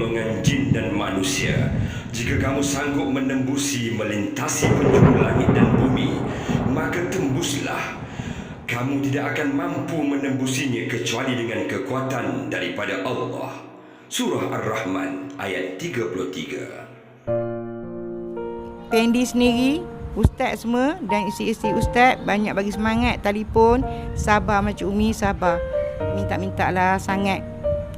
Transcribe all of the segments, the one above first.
golongan jin dan manusia, jika kamu sanggup menembusi melintasi penjuru langit dan bumi, maka tembuslah. Kamu tidak akan mampu menembusinya kecuali dengan kekuatan daripada Allah. Surah Ar-Rahman ayat 33. Fendi sendiri, ustaz semua dan isi-isi ustaz banyak bagi semangat, telefon, sabar macam Umi, sabar. Minta lah sangat.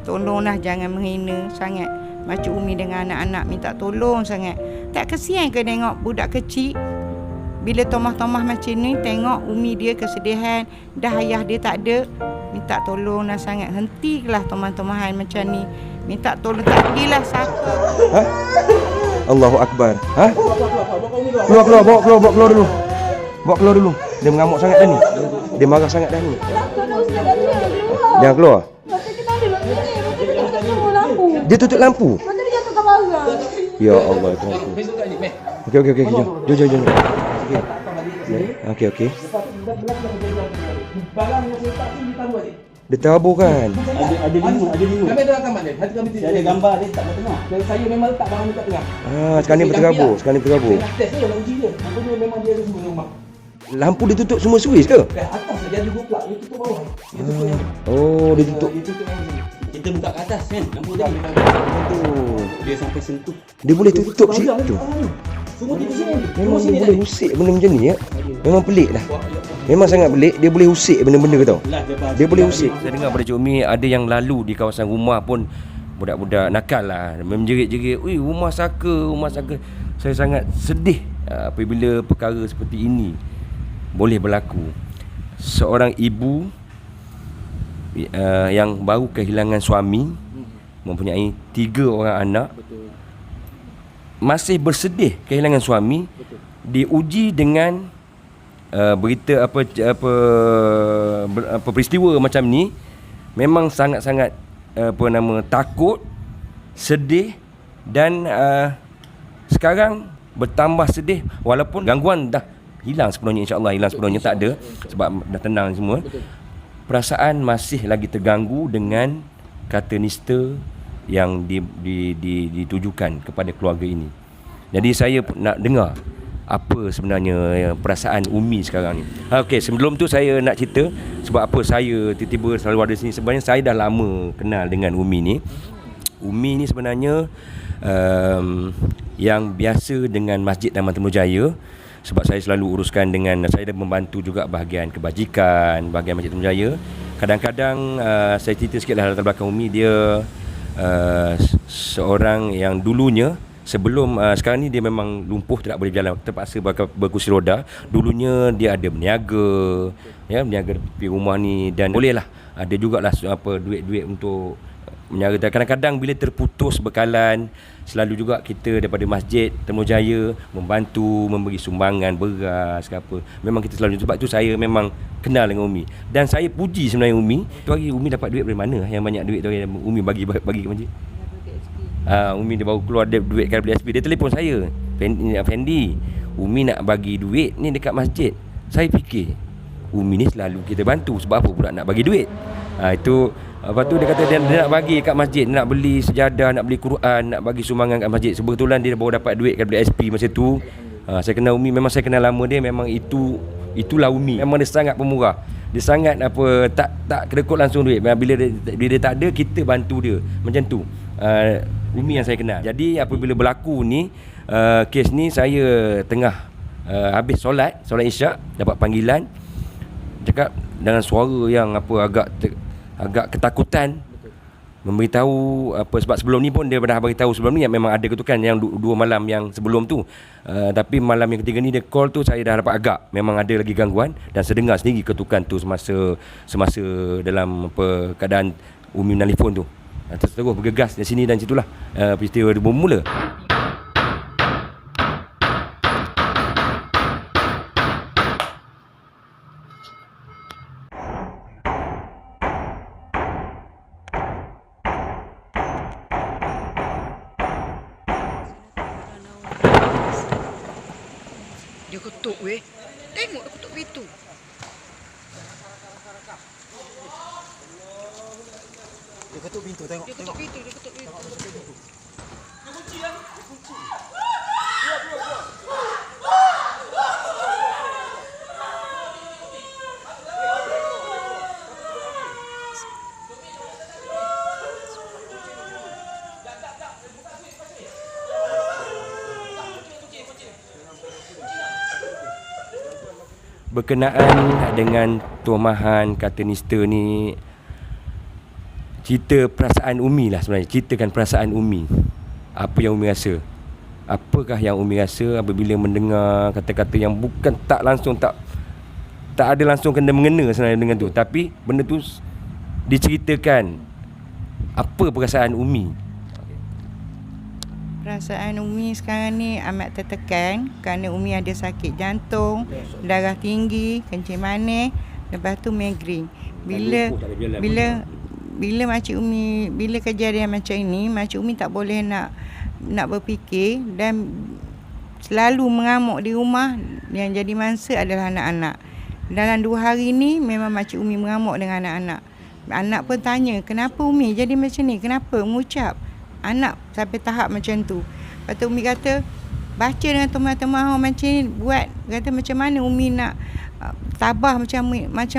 Tolonglah jangan menghina sangat. Macam Umi dengan anak-anak minta tolong sangat. Tak kesian ke tengok budak kecil bila tomah-tomah macam ni, tengok Umi dia kesedihan, dah ayah dia tak ada. Minta tolonglah sangat. Hentilah tomah-tomahan macam ni. Minta tolong, tak pergilah siapa. Ha? Allahu Akbar. Ha? Keluar, bawa keluar dulu. Bawa keluar dulu. Dia mengamuk sangat dah ni. Dia marah sangat dah ni. Jangan keluar. Dia tutup lampu. Ya Allah, Tuhanku. Okey. Jom. Okey. Dia tabur kan? Ada lima. Kami ada rakaman dia. Dia ada gambar dia tak tengah. Dan saya memang letak barang dekat tengah. Sekarang ni berterabur. Saya test dia nak uji dia. Nampaknya memang dia ada semua rumah. Lampu dia tutup semua suis ke? Atas dia ada dua plug, dia tutup bawah. Oh, dia tutup. Dia tutup yang sini. Kita buka ke atas kan? Lampu tadi. Dia sampai sentuh. Dia boleh tutup situ. Semua di sini. Memang dia boleh usik benda macam ni ya. Memang pelik dah. Memang sangat pelik. Dia boleh usik benda-benda ke tau. Dia boleh usik. Saya dengar pada Cik Umi ada yang lalu di kawasan rumah pun budak-budak nakal lah, menjerit-jerit, "Ui, rumah saka." Saya sangat sedih apabila perkara seperti ini boleh berlaku. Seorang ibu yang baru kehilangan suami, mempunyai 3 orang anak, masih bersedih kehilangan suami, diuji dengan berita apa peristiwa macam ni, memang sangat-sangat takut, sedih dan sekarang bertambah sedih walaupun gangguan dah hilang sepenuhnya, insya-Allah hilang sepenuhnya, tak ada sebab dah tenang semua. Perasaan masih lagi terganggu dengan kata nista yang ditujukan kepada keluarga ini. Jadi saya nak dengar apa sebenarnya perasaan Umi sekarang ni. Okey, sebelum tu saya nak cerita sebab apa saya tiba-tiba selalu ada sini. Sebenarnya saya dah lama kenal dengan Umi ni. Umi ni sebenarnya yang biasa dengan Masjid Taman Terengganu, sebab saya selalu uruskan dengan, saya dah membantu juga bahagian kebajikan, bahagian Masjid Terengganu. Kadang-kadang saya cerita sikit lah latar belakang Umi. Dia seorang yang dulunya, sebelum sekarang ni dia memang lumpuh, tidak boleh berjalan, terpaksa berkursi roda. Dulunya dia ada berniaga, berniaga di rumah ni, dan bolehlah ada jugalah duit-duit untuk menyara. Kadang-kadang bila terputus bekalan, selalu juga kita daripada Masjid Terengganu membantu, memberi sumbangan beras ke apa. Memang kita selalu, sebab tu saya memang kenal dengan Umi. Dan saya puji sebenarnya Umi. Tu hari Umi dapat duit dari mana yang banyak duit tu yang Umi bagi ke masjid? Umi dia baru keluar duit kan BSP. Dia telefon saya, Fendi, Umi nak bagi duit ni dekat masjid. Saya fikir Umi ni selalu kita bantu, sebab apa pula nak bagi duit? Itu lepas tu dia kata dia nak bagi kat masjid, nak beli sejadah, nak beli Quran, nak bagi sumbangan kat masjid. Kebetulan dia baru dapat duit kat BSP masa tu. Saya kenal Umi, memang saya kenal lama dia, memang itulah Umi. Memang dia sangat pemurah. Dia sangat tak kedekut langsung duit. Bila dia tak ada, kita bantu dia. Macam tu. Umi yang saya kenal. Jadi apabila berlaku ni, kes ni, saya tengah habis solat Isyak, dapat panggilan, cakap dengan suara yang agak ketakutan, memberitahu sebab sebelum ni pun dia dah beritahu sebelum ni yang memang ada ketukan yang 2 malam yang sebelum tu. Tapi malam yang ketiga ni dia call tu, saya dah dapat agak memang ada lagi gangguan, dan saya dengar sendiri ketukan tu semasa dalam keadaan Umi menelpon tu. Terus bergegas di sini dan situlah peristiwa dia bermula. Dia ketuk weh. Tengok dia ketuk pintu. Dia ketuk pintu. Berkenaan dengan tumahan kata nista ni, cerita perasaan Umi lah sebenarnya. Ceritakan perasaan Umi. Apa yang Umi rasa? Apakah yang Umi rasa apabila mendengar kata-kata yang bukan tak ada langsung kena-mengena sebenarnya dengan tu, tapi benda tu diceritakan. Apa perasaan Umi? Perasaan Umi sekarang ni amat tertekan kerana Umi ada sakit jantung, darah tinggi, kencing manis, lepas tu migrain. Bila Makcik Umi, bila kejadian macam ini, Makcik Umi tak boleh nak berfikir dan selalu mengamuk di rumah. Yang jadi mangsa adalah anak-anak. Dalam 2 hari ni memang Makcik Umi mengamuk dengan anak-anak. Anak pun tanya, kenapa Umi jadi macam ni? Kenapa? Mengucap. Anak sampai tahap macam tu. Lepas tu Umi kata, baca dengan teman-teman macam ni, buat. Kata macam mana Umi nak sabar, macam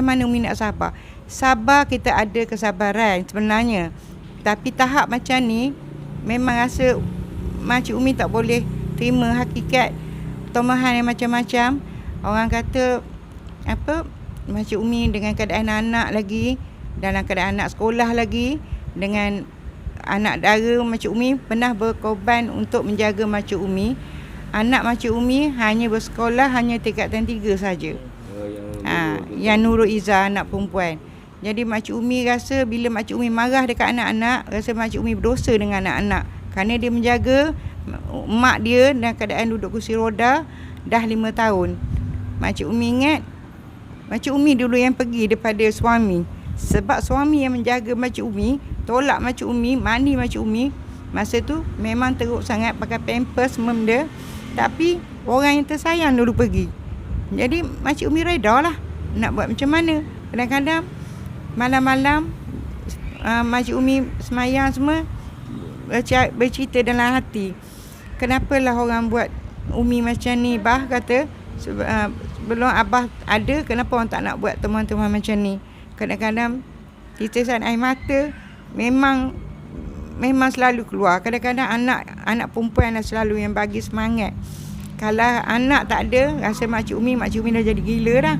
mana Umi nak sabar. Sabar, kita ada kesabaran sebenarnya. Tapi tahap macam ni, memang rasa Makcik Umi tak boleh terima hakikat tomahan yang macam-macam. Orang kata, Makcik Umi dengan keadaan anak lagi, dalam keadaan anak sekolah lagi, dengan anak dara Makcik Umi pernah berkorban untuk menjaga Makcik Umi. Anak Makcik Umi hanya bersekolah hanya tingkatan 3 saja. Yang Nurul Izzah, anak perempuan. Jadi Makcik Umi rasa bila Makcik Umi marah dekat anak-anak, rasa Makcik Umi berdosa dengan anak-anak. Kerana dia menjaga mak dia dalam keadaan duduk kursi roda dah 5 tahun. Makcik Umi ingat, Makcik Umi dulu yang pergi daripada suami. Sebab suami yang menjaga Makcik Umi, tolak Makcik Umi, mandi Makcik Umi. Masa tu memang teruk sangat, pakai pampers semua benda. Tapi orang yang tersayang dulu pergi. Jadi Makcik Umi reda lah. Nak buat macam mana. Kadang-kadang malam-malam Makcik Umi semayang semua, bercerita dalam hati, kenapalah orang buat Umi macam ni. Bah kata, sebelum Abah ada, kenapa orang tak nak buat teman-teman macam ni. Kadang-kadang titisan air mata memang selalu keluar. Kadang-kadang anak perempuan dah selalu yang bagi semangat. Kalau anak tak ada, rasa Makcik Umi dah jadi gila dah.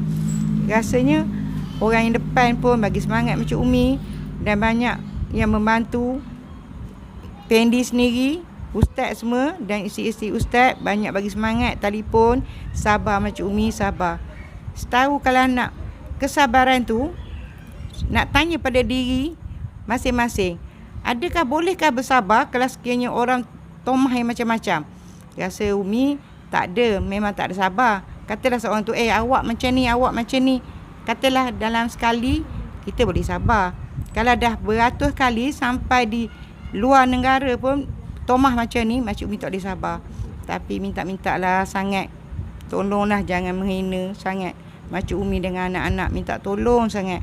Rasanya orang yang depan pun bagi semangat Makcik Umi, dan banyak yang membantu. Pendi sendiri, ustaz semua dan isteri-isteri ustaz banyak bagi semangat, telefon, sabar Makcik Umi, sabar. Setahu kalau nak kesabaran tu, nak tanya pada diri masing-masing, adakah bolehkah bersabar kalau sekiranya orang tomah yang macam-macam. Rasa Umi tak ada, memang tak ada sabar. Katalah seorang tu, awak macam ni. Katalah dalam sekali kita boleh sabar. Kalau dah beratus kali sampai di luar negara pun tomah macam ni, Makcik Umi tak boleh sabar. Tapi minta-mintalah sangat, tolonglah jangan menghina sangat Makcik Umi dengan anak-anak. Minta tolong sangat.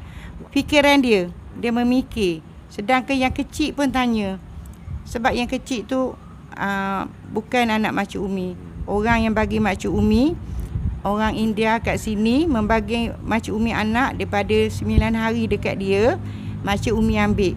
Fikiran dia memikir. Sedangkan yang kecil pun tanya. Sebab yang kecil tu bukan anak Makcik Umi. Orang yang bagi Makcik Umi, orang India kat sini, membagi Makcik Umi anak daripada 9 hari dekat dia, Makcik Umi ambil.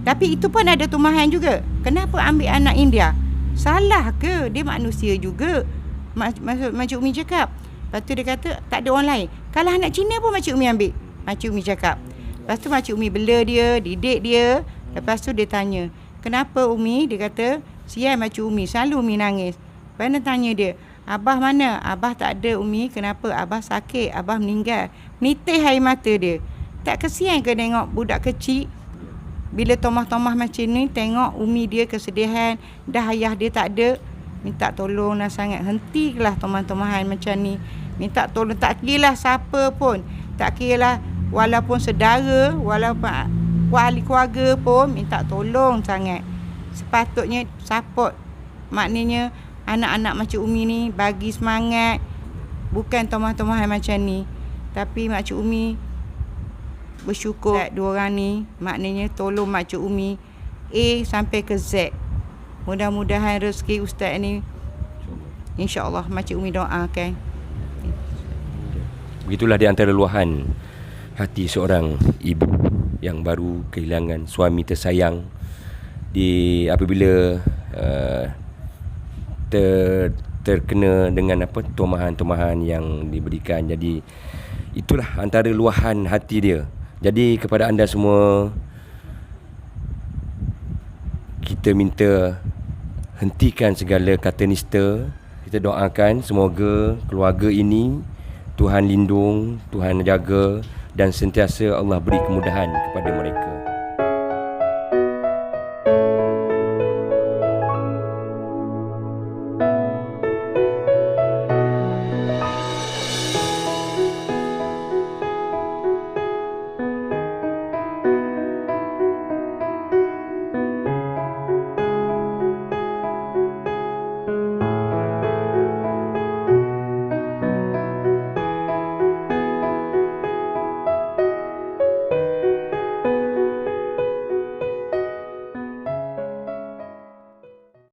Tapi itu pun ada tumahan juga. Kenapa ambil anak India? Salah ke? Dia manusia juga. Makcik Umi cakap. Lepas tu dia kata tak ada orang lain. Kalau anak Cina pun Makcik Umi ambil. Makcik Umi cakap. Lepas tu Makcik Umi bela dia, didik dia. Lepas tu dia tanya, kenapa Umi? Dia kata, sial Makcik Umi, selalu Umi nangis. Lepas tu tanya dia, Abah mana? Abah tak ada Umi. Kenapa? Abah sakit, Abah meninggal. Nitih air mata dia. Tak kesian ke tengok budak kecil bila tomah-tomah macam ni, tengok Umi dia kesedihan, dah ayah dia tak ada. Minta tolonglah sangat, hentilah tomah-tomahan macam ni. Minta tolong, tak kira lah siapa pun, tak kira lah walaupun saudara, walaupun ahli keluarga pun, minta tolong sangat. Sepatutnya support. Maknanya anak-anak Makcik Umi ni bagi semangat, bukan tomah-tomahan macam ni. Tapi Makcik Umi bersyukur dua orang ni, maknanya tolong Mak Cik Umi A sampai ke Z. Mudah-mudahan rezeki ustaz ni insya-Allah Mak Cik Umi doakan. Begitulah di antara luahan hati seorang ibu yang baru kehilangan suami tersayang apabila terkena dengan tomahan-tomahan yang diberikan. Jadi itulah antara luahan hati dia. Jadi kepada anda semua, kita minta hentikan segala kata nista. Kita doakan semoga keluarga ini Tuhan lindung, Tuhan jaga dan sentiasa Allah beri kemudahan kepada mereka.